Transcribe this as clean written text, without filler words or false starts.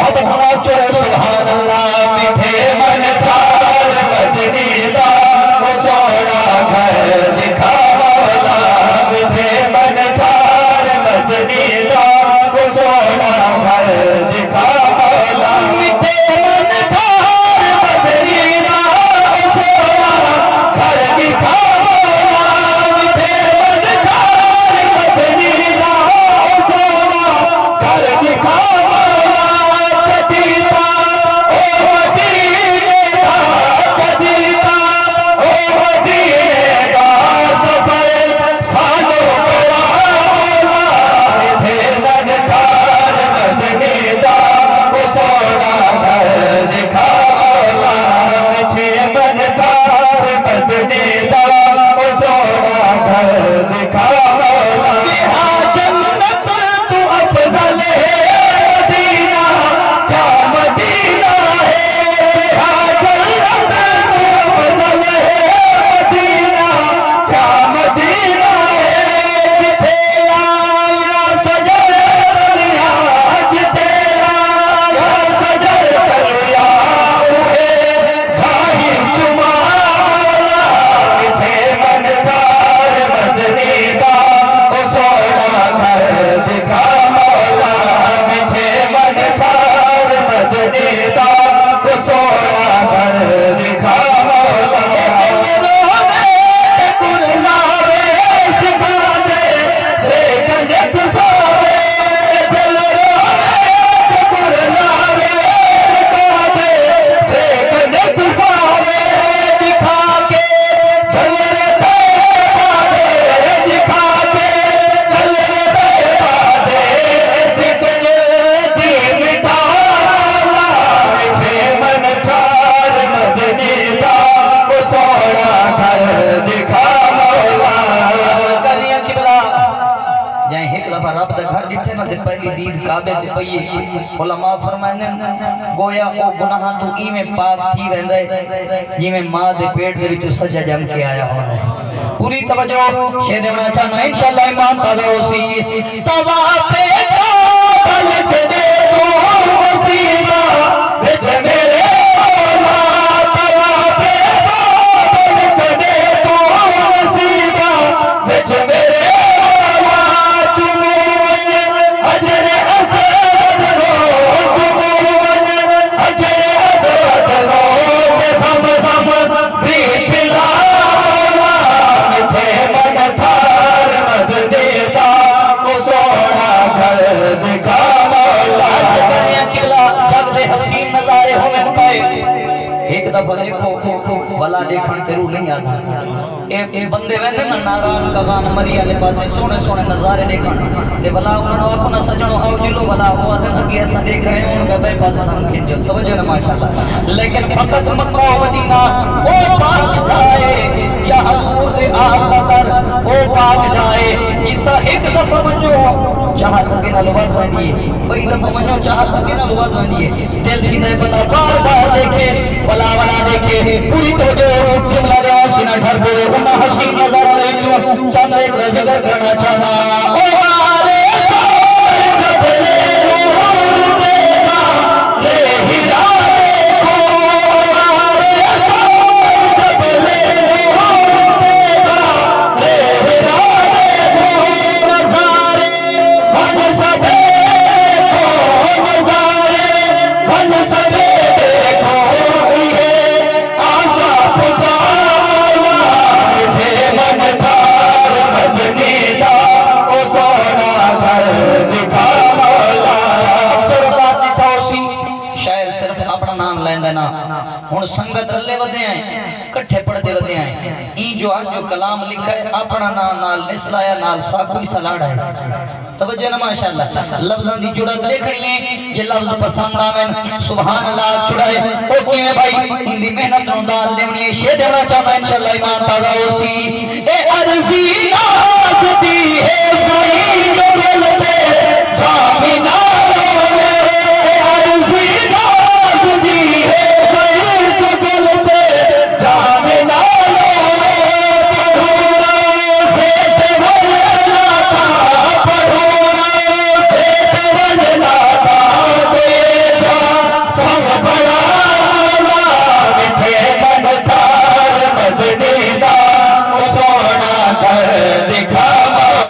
मोहब्बत नाचो सुभान अल्लाह मिठे मन थार मदनी दा वो सोना घर दिखा मौला मिठे मन थार मदनी दा वो सोना घर दिखा मौला मिठे मन थार मदनी दा वो सोना घर दिखा मौला मिठे मन थार मदनी दा वो सोना घर दिखा गोया ओ गुनाह तो इवें पाक थी वेंदा जिवें मां दे पेट दे विचों सजा जम के आया होना पूरी तवज्जो शेर देना चाहना इंशाअल्लाह ईमान तावे होसी तवा पे पलक दे दो वसीला विच मेरे मौला तवा पे पलक दे दो वसीला विच मेरे मौला चुमो अजर एक दफा देखो वाला देखण जरूर नहीं आता ए बंदे वेंदे ना नारायण कगान मरी वाले पासे सोने सोने नजारे देखण ते वाला उन्होंने आखो ना सजणो आओ जिलो वाला हुआ दिन अगे अस देख रहे हैं उनका बे पासे समझ जो तवज्जो ना माशाल्लाह लेकिन फकत मक्का और मदीना ओ पाक जाए या हजूर दे आका दर ओ पाक जाए जिता एक दफा वञो चाहत के ना लुवत वंदी कई दफा वञो चाहत के ना लुवत वंदी दिल की ने बंदा बार बार देखे वाला देखे पूरी तवज्जो जुमला दे सीना ठर दे उन्ना हसीन नजर ले जो चंद एक जिक्र करना चाहना ओ मारे सारे जबले नूर देना ले हिला देखो मारे सारे जबले नूर देना ले हिला देखो नजारे भज सबे देखो नजारे भज सबे देखो ये आशा पुजा हुन संगत अल्ले वदे हैं इकट्ठे पढ़ते वदे हैं ई जो आज जो कलाम लिखा है अपना नाम नाल निसलाया नाल सा कोई सलाड़ा है तवज्जो ना माशाअल्लाह लफ्जां दी जुड़त देखनी है ये लफ्ज पसंद आवेन सुभान अल्लाह चुड़ाए ओ कीवे भाई इंदी मेहनत नु दाल देवनी है शेर देना चाहता इंशाअल्लाह ईमान ताजा होसी ए अर्जी नाज़ दी है